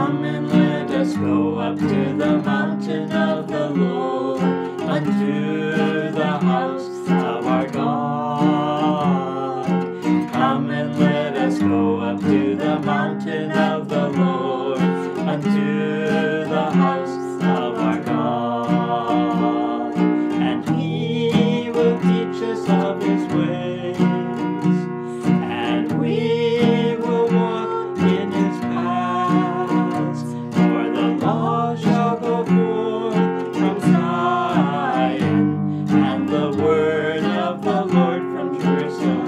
Come and let us go up to the mountain of the Lord, unto the house of our God. Come and let us go up to the mountain of the Lord, unto the house of our God. And He will teach us of His ways, and we will walk in His paths. For the law shall go forth from Zion, and the word of the Lord from Jerusalem.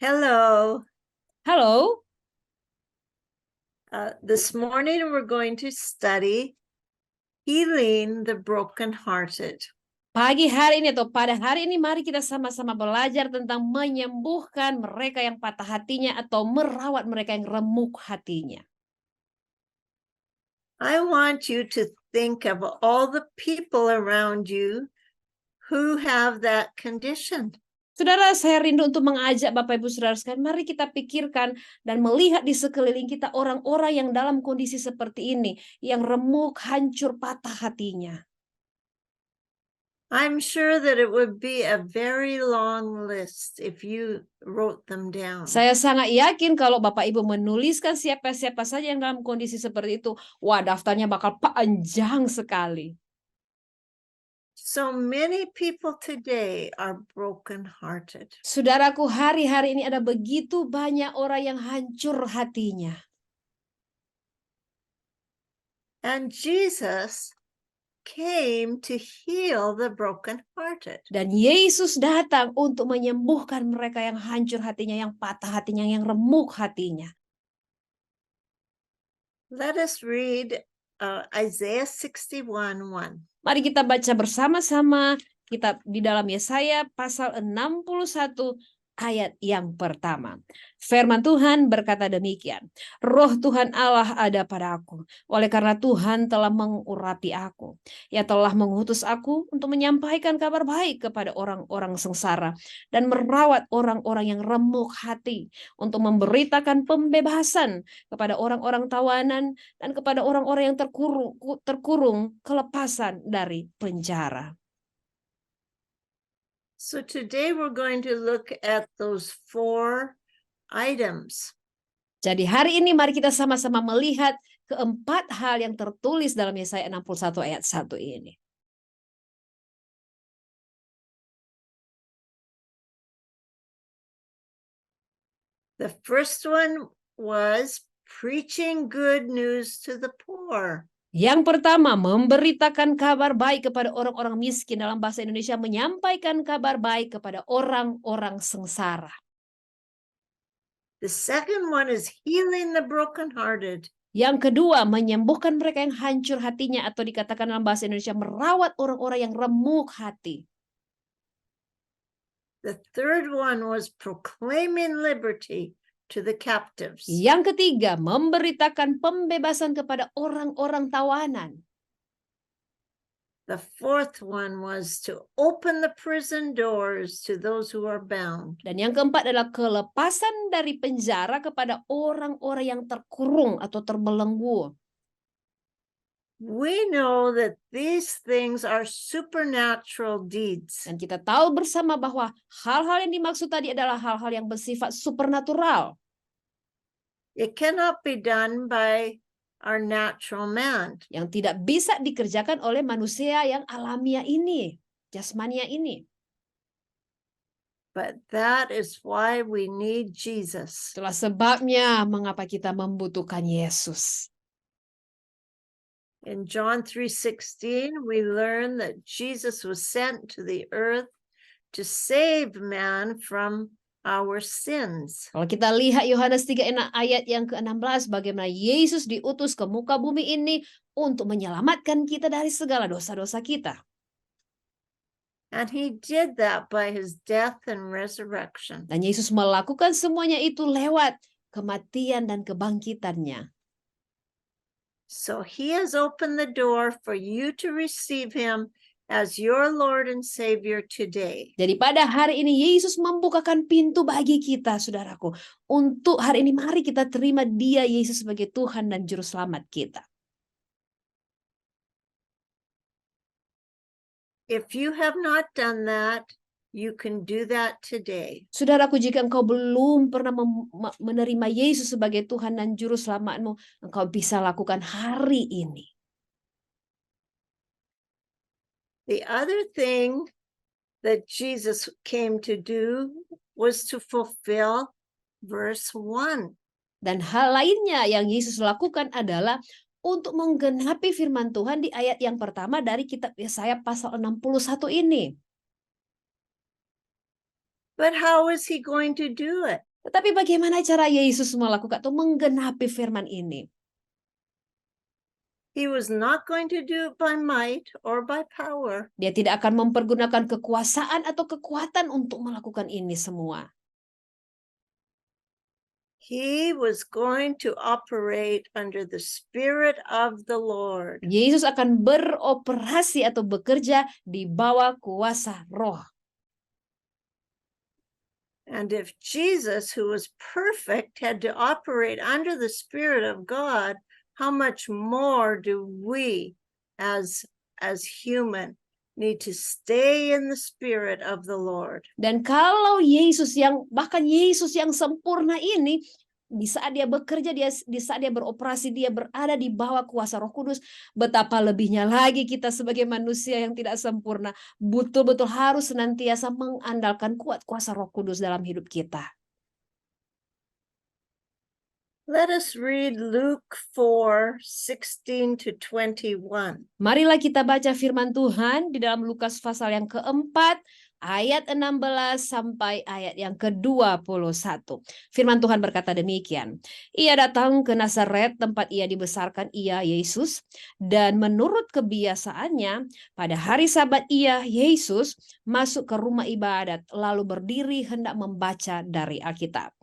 Hello. Halo, This morning we're going to study healing the brokenhearted. pagi hari ini atau pada hari ini mari kita sama-sama belajar tentang menyembuhkan mereka yang patah hatinya atau merawat mereka yang remuk hatinya. I want you to think of all the people around you who have that condition. Saudara, saya rindu untuk mengajak Bapak Ibu Saudara sekalian, mari kita pikirkan dan melihat di sekeliling kita orang-orang yang dalam kondisi seperti ini, yang remuk, hancur, patah hatinya. I'm sure that it would be a very long list if you wrote them down. Saya sangat yakin kalau Bapak Ibu menuliskan siapa-siapa saja yang dalam kondisi seperti itu, wah daftarnya bakal panjang sekali. So many people today are brokenhearted. Saudaraku, hari-hari ini ada begitu banyak orang yang hancur hatinya. And Jesus came to heal the brokenhearted. Dan Yesus datang untuk menyembuhkan mereka yang hancur hatinya, yang patah hatinya, yang remuk hatinya. Let us read Isaiah 61:1. Mari kita baca bersama-sama kitab di dalam Yesaya pasal 61 ayat yang pertama. Firman Tuhan berkata demikian. Roh Tuhan Allah ada padaku, oleh karena Tuhan telah mengurapi aku. Ia telah mengutus aku untuk menyampaikan kabar baik kepada orang-orang sengsara dan merawat orang-orang yang remuk hati, untuk memberitakan pembebasan kepada orang-orang tawanan dan kepada orang-orang yang terkurung kelepasan dari penjara. So today we're going to look at those 4 items. Jadi hari ini mari kita sama-sama melihat keempat hal yang tertulis dalam Yesaya 61 ayat 1 ini. The first one was preaching good news to the poor. Yang pertama, memberitakan kabar baik kepada orang-orang miskin. Dalam bahasa Indonesia, menyampaikan kabar baik kepada orang-orang sengsara. The second one is healing the brokenhearted. Yang kedua, menyembuhkan mereka yang hancur hatinya, atau dikatakan dalam bahasa Indonesia, merawat orang-orang yang remuk hati. The third one was proclaiming liberty to the captives. Yang ketiga, memberitakan pembebasan kepada orang-orang tawanan. The fourth one was to open the prison doors to those who are bound. Dan yang keempat adalah kelepasan dari penjara kepada orang-orang yang terkurung atau terbelenggu. We know that these things are supernatural deeds. Dan kita tahu bersama bahwa hal-hal yang dimaksud tadi adalah hal-hal yang bersifat supernatural. It cannot be done by our natural man. Yang tidak bisa dikerjakan oleh manusia yang alamiah ini, jasmania ini. But that is why we need Jesus. Itulah sebabnya mengapa kita membutuhkan Yesus. In John 3:16, we learn that Jesus was sent to the earth to save man from our sins. Kalau kita lihat Yohanes 3 ayat yang ke-16, bagaimana Yesus diutus ke muka bumi ini untuk menyelamatkan kita dari segala dosa-dosa kita. And he did that by his death and resurrection. Dan Yesus melakukan semuanya itu lewat kematian dan kebangkitannya. So he has opened the door for you to receive him as your Lord and Savior today. Jadi pada hari ini Yesus membukakan pintu bagi kita, saudaraku. Untuk hari ini mari kita terima Dia, Yesus, sebagai Tuhan dan Juru Selamat kita. If you have not done that, you can do that today. Saudaraku, jika engkau belum pernah menerima Yesus sebagai Tuhan dan Juru Selamatmu, engkau bisa lakukan hari ini. The other thing that Jesus came to do was to fulfill verse 1. Dan hal lainnya yang Yesus lakukan adalah untuk menggenapi firman Tuhan di ayat yang pertama dari kitab Yesaya pasal 61 ini. But how is he going to do it? Tetapi bagaimana cara Yesus melakukan atau menggenapi firman ini? He was not going to do it by might or by power. Dia tidak akan mempergunakan kekuasaan atau kekuatan untuk melakukan ini semua. He was going to operate under the Spirit of the Lord. Yesus akan beroperasi atau bekerja di bawah kuasa Roh. And if Jesus, who was perfect, had to operate under the Spirit of God, how much more do we as human need to stay in the Spirit of the Lord? Dan kalau Yesus bahkan Yesus yang sempurna ini, di saat dia bekerja, di saat dia beroperasi, dia berada di bawah kuasa Roh Kudus, betapa lebihnya lagi kita sebagai manusia yang tidak sempurna, betul-betul harus senantiasa mengandalkan kuat kuasa Roh Kudus dalam hidup kita. Let us read Luke 4:16 to 21. Marilah kita baca firman Tuhan di dalam Lukas pasal yang keempat, ayat 16 sampai ayat yang ke-21. Firman Tuhan berkata demikian. Ia datang ke Nazaret, tempat ia dibesarkan, ia Yesus, dan menurut kebiasaannya pada hari Sabat ia Yesus masuk ke rumah ibadat, lalu berdiri hendak membaca dari Alkitab.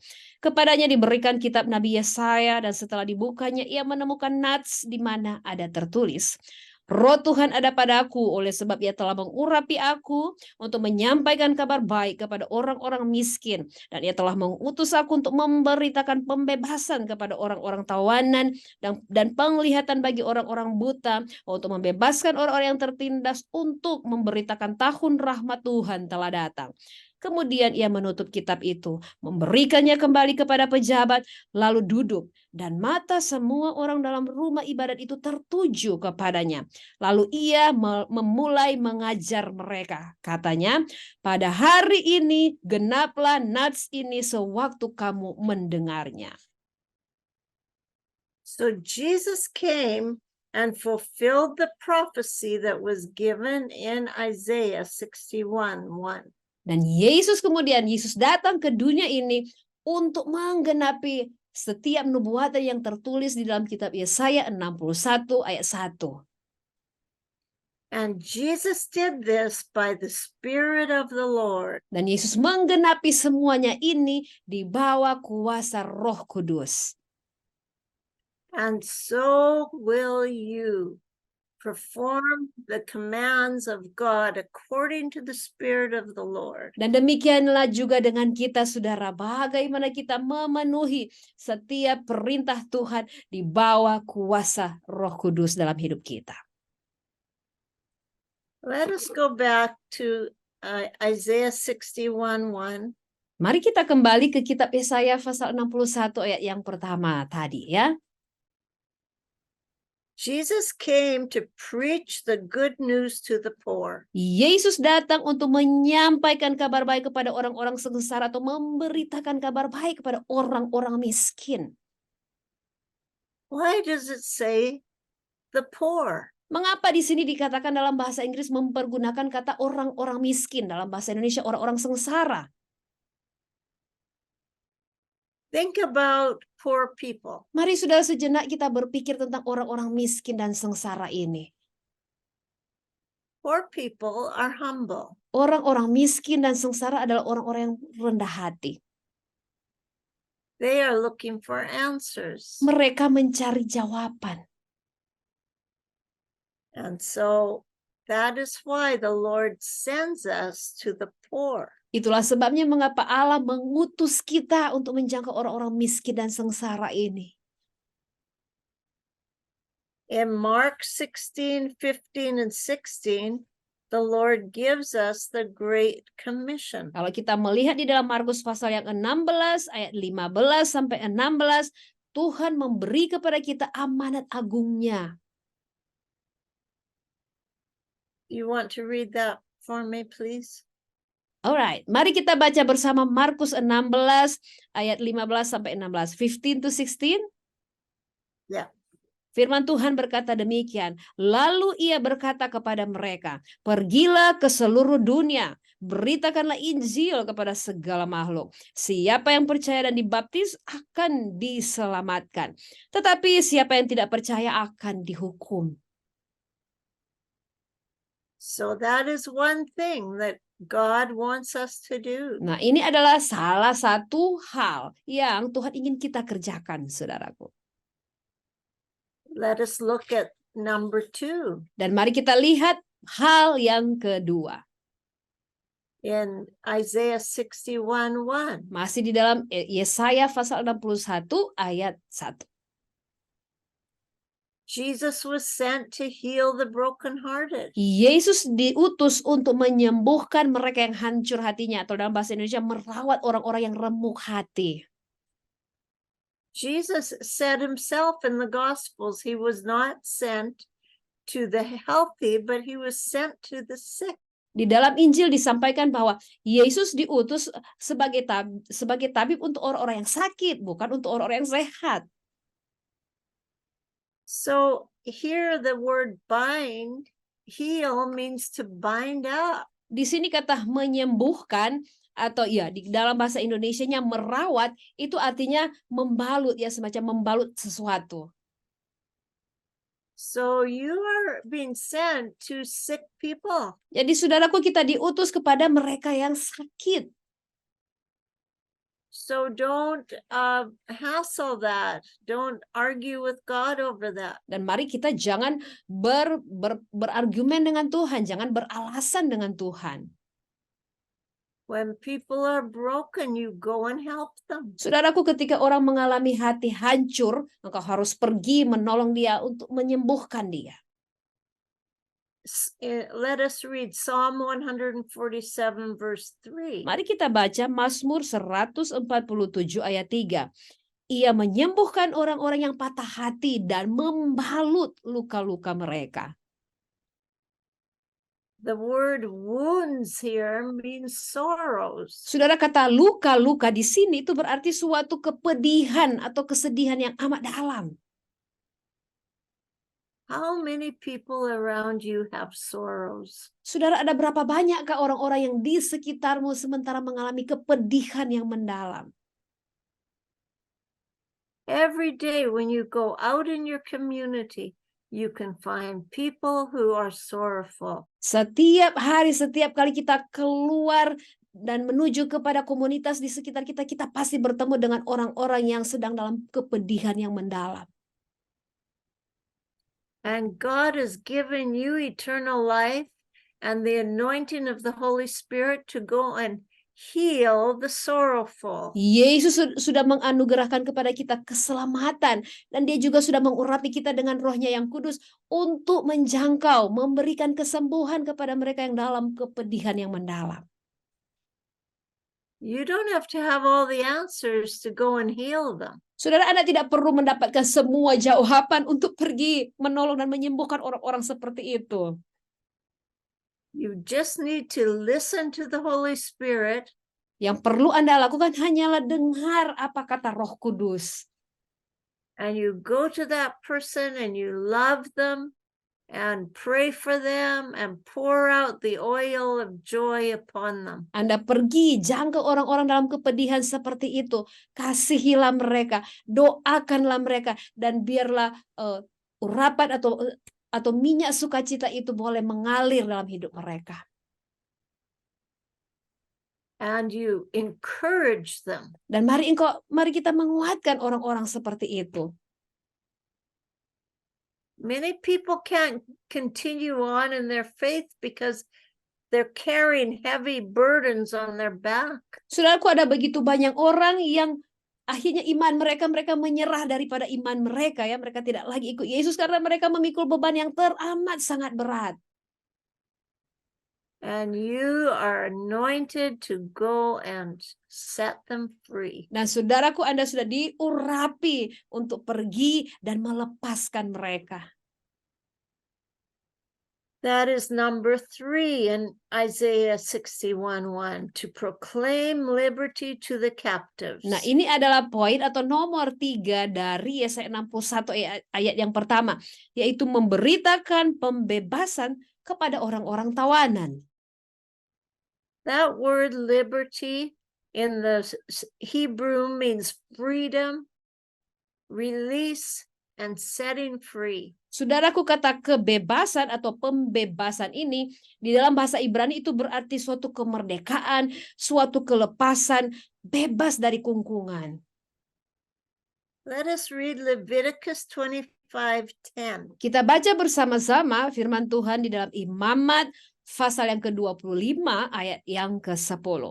Kepadanya diberikan kitab Nabi Yesaya, dan setelah dibukanya ia menemukan nats di mana ada tertulis, Roh Tuhan ada padaku, oleh sebab ia telah mengurapi aku untuk menyampaikan kabar baik kepada orang-orang miskin. Dan ia telah mengutus aku untuk memberitakan pembebasan kepada orang-orang tawanan dan penglihatan bagi orang-orang buta, untuk membebaskan orang-orang yang tertindas, untuk memberitakan tahun rahmat Tuhan telah datang. Kemudian ia menutup kitab itu, memberikannya kembali kepada pejabat, lalu duduk. Dan mata semua orang dalam rumah ibadat itu tertuju kepadanya. Lalu ia memulai mengajar mereka. Katanya, pada hari ini genaplah nats ini sewaktu kamu mendengarnya. So Jesus came and fulfilled the prophecy that was given in Isaiah 61:1. Dan Yesus datang ke dunia ini untuk menggenapi setiap nubuatan yang tertulis di dalam kitab Yesaya 61 ayat 1. And Jesus did this by the Spirit of the Lord. Dan Yesus menggenapi semuanya ini di bawah kuasa Roh Kudus. And so will you perform the commands of God according to the Spirit of the Lord. Dan demikianlah juga dengan kita, saudara, bagaimana kita memenuhi setiap perintah Tuhan di bawah kuasa Roh Kudus dalam hidup kita. Let us go back to Isaiah 61:1. Mari kita kembali ke kitab Yesaya pasal 61 ayat yang pertama tadi, ya. Jesus came to preach the good news to the poor. Yesus datang untuk menyampaikan kabar baik kepada orang-orang sengsara atau memberitakan kabar baik kepada orang-orang miskin. Why does it say the poor? Mengapa di sini dikatakan dalam bahasa Inggris mempergunakan kata orang-orang miskin, dalam bahasa Indonesia orang-orang sengsara? Think about poor people. Mari saudara sejenak kita berpikir tentang orang-orang miskin dan sengsara ini. Poor people are humble. Orang-orang miskin dan sengsara adalah orang-orang yang rendah hati. They are looking for answers. Mereka mencari jawaban. And so That is why the Lord sends us to the poor. Itulah sebabnya mengapa Allah mengutus kita untuk menjangkau orang-orang miskin dan sengsara ini. In Mark 16, 15, and 16, the Lord gives us the Great Commission. Kalau kita melihat di dalam Markus pasal yang 16 ayat 15 sampai 16, Tuhan memberi kepada kita amanat agungnya. You want to read that for me, please? Alright, mari kita baca bersama Markus 16 ayat 15 sampai 16. 15 to 16? Ya. Firman Tuhan berkata demikian. Lalu ia berkata kepada mereka, pergilah ke seluruh dunia, beritakanlah Injil kepada segala makhluk. Siapa yang percaya dan dibaptis akan diselamatkan. Tetapi siapa yang tidak percaya akan dihukum. So that is one thing that God wants us to do. Nah, ini adalah salah satu hal yang Tuhan ingin kita kerjakan, saudaraku. Let us look at number 2. Dan mari kita lihat hal yang kedua. In Isaiah 61:1. Masih di dalam Yesaya pasal 61 ayat 1. Jesus was sent to heal the brokenhearted. Yesus diutus untuk menyembuhkan mereka yang hancur hatinya, atau dalam bahasa Indonesia merawat orang-orang yang remuk hati. Jesus said himself in the Gospels he was not sent to the healthy, but he was sent to the sick. Di dalam Injil disampaikan bahwa Yesus diutus sebagai tabib untuk orang-orang yang sakit, bukan untuk orang-orang yang sehat. So here the word bind, heal means to bind up. Di sini kata menyembuhkan atau ya di dalam bahasa Indonesianya merawat itu artinya membalut, ya semacam membalut sesuatu. So you are being sent to sick people. Jadi saudaraku, kita diutus kepada mereka yang sakit. So don't hassle that. Don't argue with God over that. Dan mari kita jangan berargumen dengan Tuhan, jangan beralasan dengan Tuhan. When people are broken, you go and help them. Saudaraku, ketika orang mengalami hati hancur, engkau harus pergi menolong dia untuk menyembuhkan dia. Let us read Psalm 147 verse 3. Mari kita baca Mazmur 147 ayat 3. Ia menyembuhkan orang-orang yang patah hati dan membalut luka-luka mereka. The word wounds here means sorrows. Saudara, kata luka-luka di sini itu berarti suatu kepedihan atau kesedihan yang amat dalam. How many people around you have sorrows? Saudara, ada berapa banyakkah orang-orang yang di sekitarmu sementara mengalami kepedihan yang mendalam? Every day when you go out in your community, you can find people who are sorrowful. Setiap hari, setiap kali kita keluar dan menuju kepada komunitas di sekitar kita, kita pasti bertemu dengan orang-orang yang sedang dalam kepedihan yang mendalam. And God has given you eternal life and the anointing of the Holy Spirit to go and heal the sorrowful. Yesus sudah menganugerahkan kepada kita keselamatan, dan dia juga sudah mengurapi kita dengan Roh-Nya yang kudus untuk menjangkau, memberikan kesembuhan kepada mereka yang dalam kepedihan yang mendalam. You don't have to have all the answers to go and heal them. Saudara, Anda tidak perlu mendapatkan semua jawaban untuk pergi menolong dan menyembuhkan orang-orang seperti itu. You just need to listen to the Holy Spirit. Yang perlu Anda lakukan hanyalah dengar apa kata Roh Kudus. And you go to that person and you love them and pray for them and pour out the oil of joy upon them. Anda pergi jangkau orang-orang dalam kepedihan seperti itu. Kasihilah mereka, doakanlah mereka, dan biarlah urapan atau minyak sukacita itu boleh mengalir dalam hidup mereka. And you encourage them. Dan mari kita menguatkan orang-orang seperti itu. Many people can't continue on in their faith because they're carrying heavy burdens on their back. Saudaraku, ada begitu banyak orang yang akhirnya iman mereka menyerah daripada iman mereka ya. Mereka tidak lagi ikut Yesus karena mereka memikul beban yang teramat sangat berat. And you are anointed to go and set them free. Dan saudaraku, Anda sudah diurapi untuk pergi dan melepaskan mereka. That is number 3 in Isaiah 61:1, to proclaim liberty to the captives. Nah, ini adalah poin atau nomor 3 dari Yesaya 61 ayat yang pertama, yaitu memberitakan pembebasan kepada orang-orang tawanan. That word liberty in the Hebrew means freedom, release, and setting free. Saudaraku, kata kebebasan atau pembebasan ini di dalam bahasa Ibrani itu berarti suatu kemerdekaan, suatu kelepasan, bebas dari kungkungan. Let us read Leviticus 25:10. Kita baca bersama-sama firman Tuhan di dalam Imamat pasal yang ke-25 ayat yang ke-10.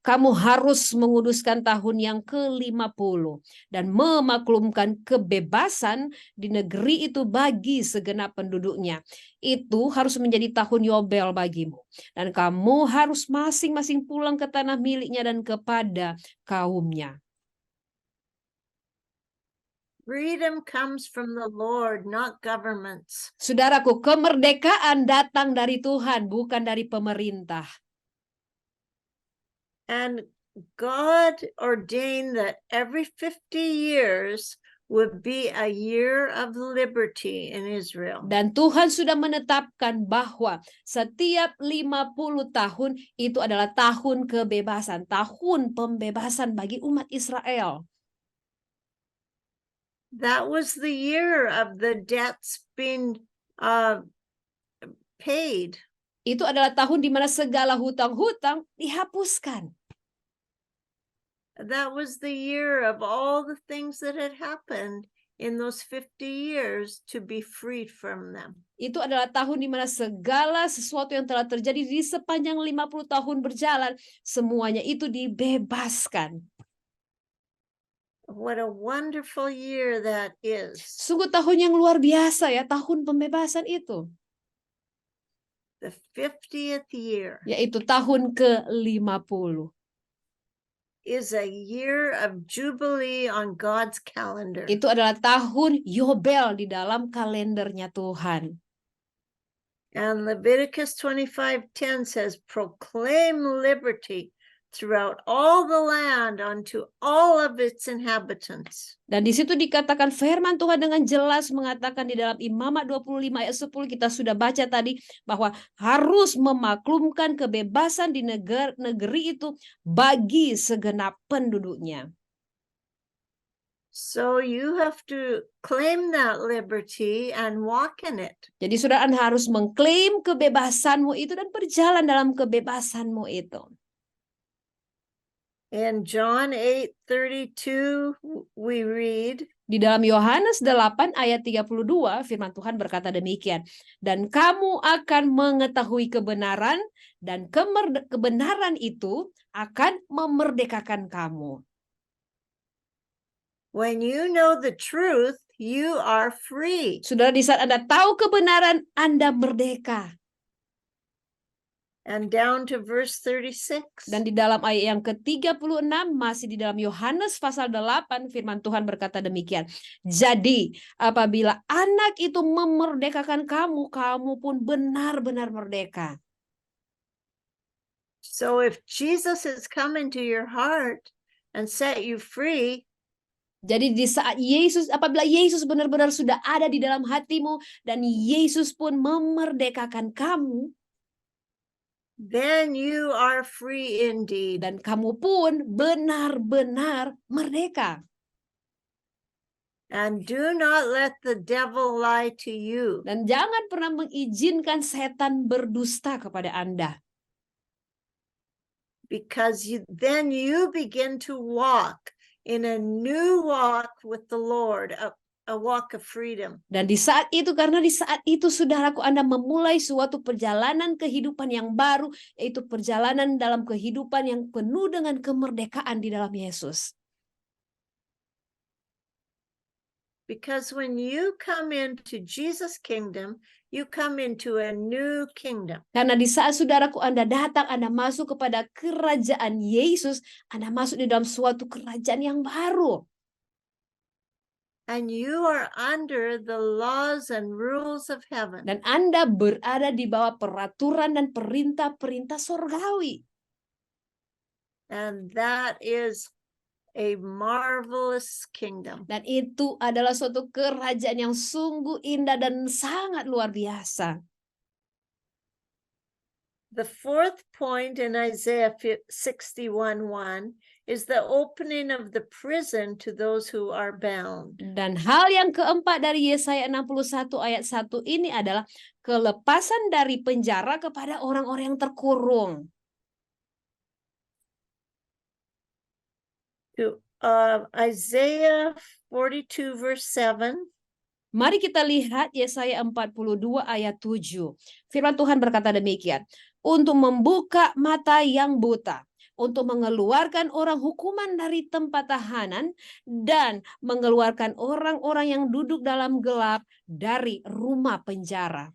Kamu harus menguduskan tahun yang ke-50 dan memaklumkan kebebasan di negeri itu bagi segenap penduduknya. Itu harus menjadi tahun Yobel bagimu. Dan kamu harus masing-masing pulang ke tanah miliknya dan kepada kaumnya. Freedom comes from the Lord, not governments. Saudaraku, kemerdekaan datang dari Tuhan, bukan dari pemerintah. And God ordained that every 50 years would be a year of liberty in Israel. Dan Tuhan sudah menetapkan bahwa setiap 50 tahun itu adalah tahun kebebasan, tahun pembebasan bagi umat Israel. That was the year of the debts being paid. Itu adalah tahun di mana segala hutang-hutang dihapuskan. That was the year of all the things that had happened in those 50 years to be freed from them. Itu adalah tahun di mana segala sesuatu yang telah terjadi di sepanjang 50 tahun berjalan, semuanya itu dibebaskan. What a wonderful year that is. Sungguh tahun yang luar biasa ya, tahun pembebasan itu. The 50th year Yaitu tahun ke-50. is a year of jubilee on God's calendar. Itu adalah tahun Yobel di dalam kalendernya Tuhan. And Leviticus 25:10 says, proclaim liberty throughout all the land unto all of its inhabitants. Dan di situ dikatakan firman Tuhan dengan jelas mengatakan di dalam Imamat 25 ayat 10 kita sudah baca tadi bahwa harus memaklumkan kebebasan di negeri itu bagi segenap penduduknya. So you have to claim that liberty and walk in it. Jadi saudara harus mengklaim kebebasanmu itu dan berjalan dalam kebebasanmu itu. In John 8:32 we read, di dalam Yohanes 8 ayat 32 firman Tuhan berkata demikian, dan kamu akan mengetahui kebenaran dan kebenaran itu akan memerdekakan kamu. when you know the truth, you are free. Saudara, di saat Anda tahu kebenaran, Anda merdeka. And down to verse 36. Dan di dalam ayat yang ke-36 masih di dalam Yohanes pasal 8 firman Tuhan berkata demikian. Jadi apabila anak itu memerdekakan kamu, kamu pun benar-benar merdeka. So if Jesus has come into your heart and set you free, jadi di saat apabila Yesus benar-benar sudah ada di dalam hatimu dan Yesus pun memerdekakan kamu, then you are free indeed. dan kamu pun benar-benar merdeka. And do not let the devil lie to you. Dan jangan pernah mengizinkan setan berdusta kepada Anda. Because then you begin to walk in a new walk with the Lord, a walk of freedom. Dan di saat itu, karena di saat itu saudaraku, Anda memulai suatu perjalanan kehidupan yang baru, yaitu perjalanan dalam kehidupan yang penuh dengan kemerdekaan di dalam Yesus. Because when you come into Jesus' kingdom, you come into a new kingdom. Karena di saat saudaraku Anda datang, Anda masuk kepada kerajaan Yesus, Anda masuk di dalam suatu kerajaan yang baru. And you are under the laws and rules of heaven. Dan Anda berada di bawah peraturan dan perintah-perintah sorgawi. And that is a marvelous kingdom. Dan itu adalah suatu kerajaan yang sungguh indah dan sangat luar biasa. The fourth point in Isaiah 61:1 is the opening of the prison to those who are bound. Dan hal yang keempat dari Yesaya 61 ayat 1 ini adalah kelepasan dari penjara kepada orang-orang yang terkurung. To Isaiah 42 verse 7. Mari kita lihat Yesaya 42 ayat 7. Firman Tuhan berkata demikian. Untuk membuka mata yang buta, untuk mengeluarkan orang hukuman dari tempat tahanan, dan mengeluarkan orang-orang yang duduk dalam gelap dari rumah penjara.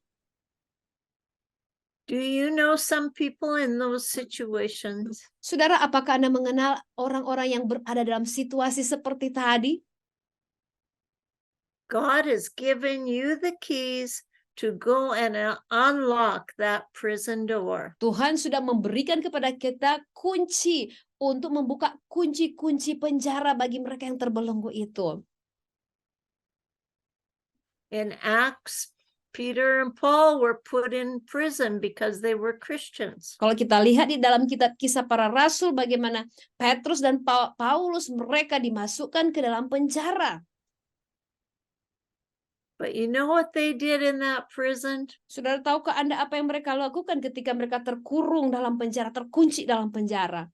Do you know some people in those situations? Saudara, apakah Anda mengenal orang-orang yang berada dalam situasi seperti tadi? God has given you the keys to go and unlock that prison door. Tuhan sudah memberikan kepada kita kunci untuk membuka kunci-kunci penjara bagi mereka yang terbelenggu itu. In Acts, Peter and Paul were put in prison because they were Christians. Kalau kita lihat di dalam kitab Kisah Para Rasul, bagaimana Petrus dan Paulus mereka dimasukkan ke dalam penjara. But you know what they did in that prison? Saudara, tahukah Anda apa yang mereka lakukan ketika mereka terkurung dalam penjara, terkunci dalam penjara?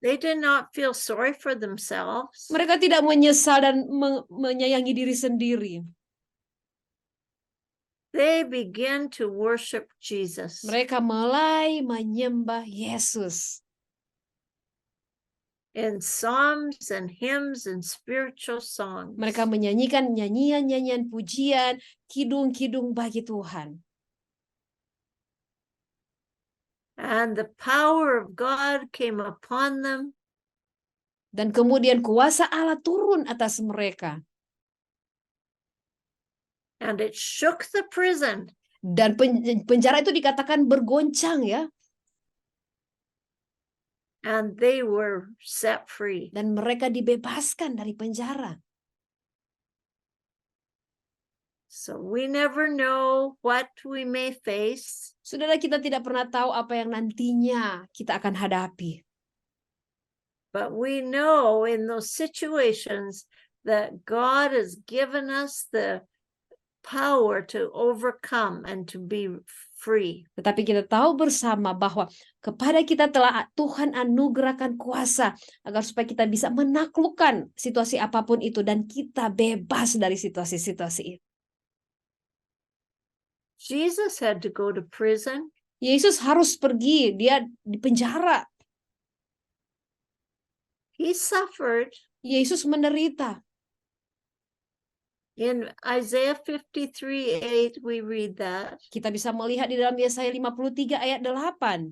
They did not feel sorry for themselves. Mereka tidak menyesal dan menyayangi diri sendiri. They began to worship Jesus. Mereka mulai menyembah Yesus. In psalms and hymns and spiritual songs. Mereka menyanyikan nyanyian-nyanyian pujian, kidung-kidung bagi Tuhan. And the power of God came upon them. Dan kemudian kuasa Allah turun atas mereka. And it shook the prison. Dan penjara itu dikatakan bergoncang ya. And they were set free. Dan mereka dibebaskan dari penjara. So we never know what we may face. Saudara, kita tidak pernah tahu apa yang nantinya kita akan hadapi. But we know in those situations that God has given us the power to overcome and to be free. Tetapi kita tahu bersama bahwa kepada kita telah Tuhan anugerahkan kuasa agar supaya kita bisa menaklukkan situasi apapun itu dan kita bebas dari situasi-situasi itu. Jesus had to go to prison. Yesus harus pergi, dia di penjara. He suffered. Yesus menderita. In Isaiah 53:8 we read that. Kita bisa melihat di dalam Yesaya 53 ayat 8.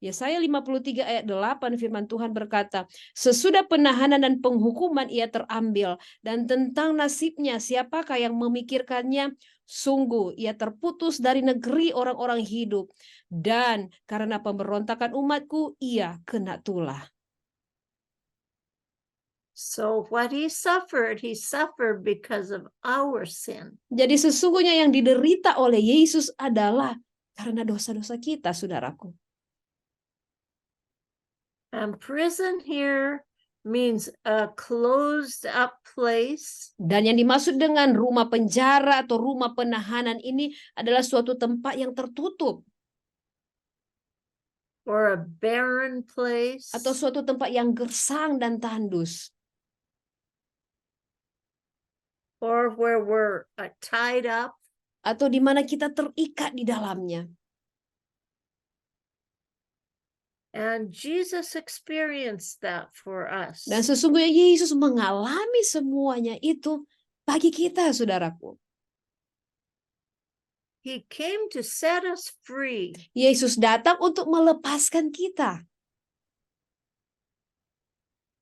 Yesaya 53 ayat 8 firman Tuhan berkata, sesudah penahanan dan penghukuman ia terambil, dan tentang nasibnya siapakah yang memikirkannya? Sungguh ia terputus dari negeri orang-orang hidup, dan karena pemberontakan umatku ia kena tulah. So what he suffered because of our sin. Jadi sesungguhnya yang diderita oleh Yesus adalah karena dosa-dosa kita, saudaraku. And prison here means a closed up place. Dan yang dimaksud dengan rumah penjara atau rumah penahanan ini adalah suatu tempat yang tertutup. or a barren place, atau suatu tempat yang gersang dan tandus, or where we're tied up, atau di mana kita terikat di dalamnya. and Jesus experienced that for us. Dan sesungguhnya Yesus mengalami semuanya itu bagi kita, saudaraku. He came to set us free. Yesus datang untuk melepaskan kita.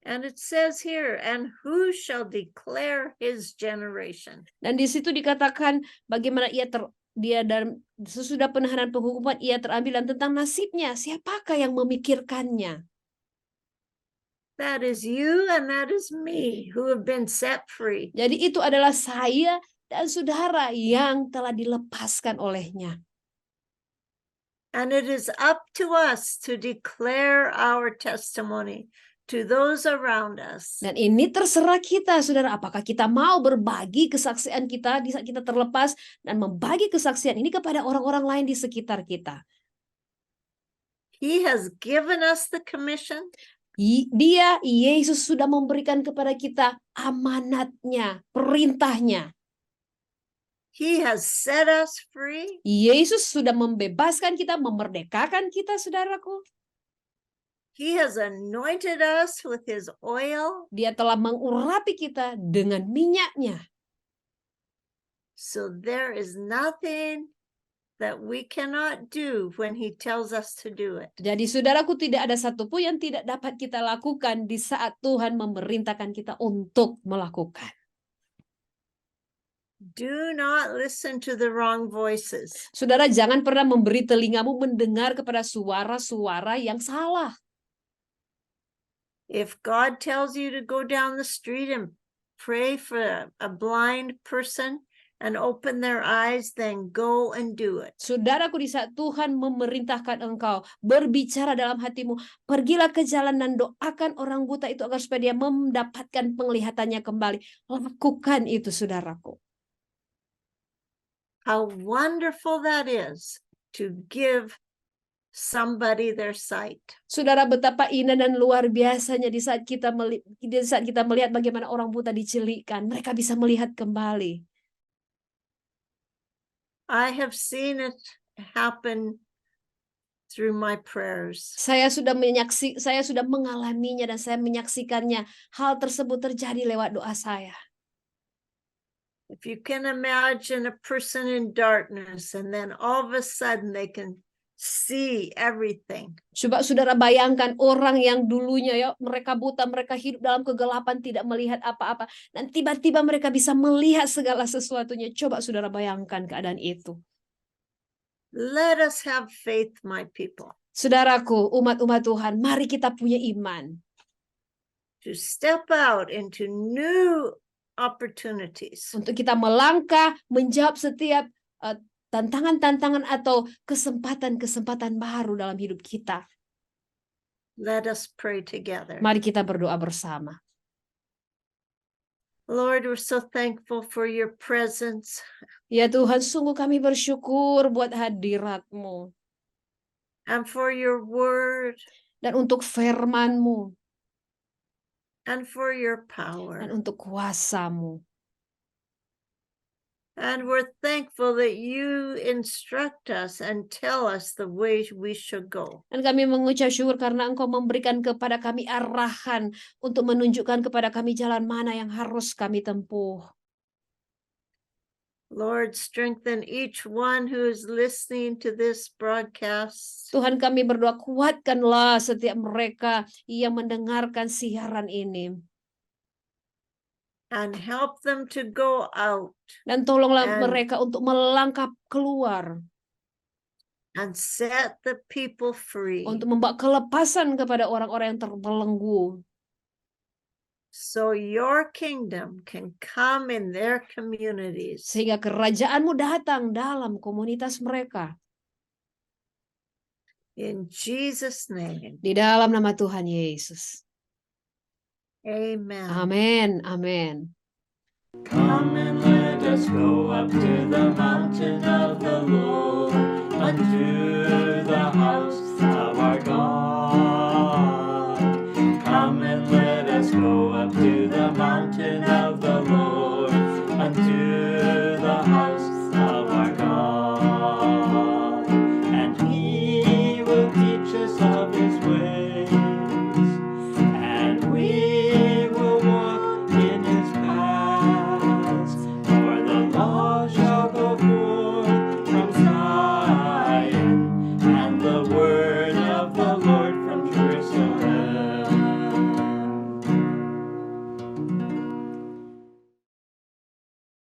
And it says here, and who shall declare his generation? Dan di situ dikatakan bagaimana dia dan sesudah penahanan penghukuman ia terambil, dan tentang nasibnya siapakah yang memikirkannya. That is you and that is me who have been set free. Jadi itu adalah saya dan saudara yang telah dilepaskan olehnya. And it is up to us to declare our testimony to those around us. Dan ini terserah kita, saudara, apakah kita mau berbagi kesaksian kita di saat kita terlepas dan membagi kesaksian ini kepada orang-orang lain di sekitar kita. He has given us the commission. Dia, Yesus, sudah memberikan kepada kita amanatnya, perintahnya. He has set us free. Yesus sudah membebaskan kita, memerdekakan kita, saudaraku. He has anointed us with his oil. Dia telah mengurapi kita dengan minyaknya. So there is nothing that we cannot do when he tells us to do it. Jadi saudaraku, tidak ada satupun yang tidak dapat kita lakukan di saat Tuhan memerintahkan kita untuk melakukan. Do not listen to the wrong voices. Saudara, jangan pernah memberi telingamu mendengar kepada suara-suara yang salah. If God tells you to go down the street and pray for a blind person and open their eyes, then go and do it. Saudaraku, di saat Tuhan memerintahkan engkau berbicara dalam hatimu, pergilah ke jalan dan doakan orang buta itu agar supaya dia mendapatkan penglihatannya kembali. Lakukan itu, saudaraku. How wonderful that is to give somebody their sight. Saudara, betapa indah dan luar biasanya di saat kita melihat bagaimana orang buta dicelikkan, mereka bisa melihat kembali. I have seen it happen through my prayers. Saya sudah mengalaminya dan saya menyaksikannya. Hal tersebut terjadi lewat doa saya. If you can imagine a person in darkness and then all of a sudden they can see everything. Coba saudara bayangkan orang yang dulunya mereka buta, mereka hidup dalam kegelapan, tidak melihat apa-apa, dan tiba-tiba mereka bisa melihat segala sesuatunya. Coba saudara bayangkan keadaan itu. Let us have faith, my people. Saudaraku, umat-umat Tuhan, mari kita punya iman. To step out into new opportunities. Untuk kita melangkah, menjawab setiap tantangan-tantangan atau kesempatan-kesempatan baru dalam hidup kita. Let us pray together. Mari kita berdoa bersama. Lord, we're so thankful for your presence. Ya Tuhan, sungguh kami bersyukur buat hadirat-Mu. And for your word. Dan untuk firman-Mu. And for your power. Dan untuk kuasa-Mu. And we're thankful that you instruct us and tell us the way we should go. Dan kami mengucap syukur karena Engkau memberikan kepada kami arahan untuk menunjukkan kepada kami jalan mana yang harus kami tempuh. Lord, strengthen each one who is listening to this broadcast. Tuhan, kami berdoa, kuatkanlah setiap mereka yang mendengarkan siaran ini. And help them to go out. Dan tolonglah mereka untuk melangkah keluar. And set the people free. Untuk membawa kelepasan kepada orang-orang yang terbelenggu. So your kingdom can come in their communities. Sehingga kerajaan-Mu datang dalam komunitas mereka. In Jesus' name. Di dalam nama Tuhan Yesus. Amen. Amen. Amen. Come and let us go up to the mountain of the Lord, unto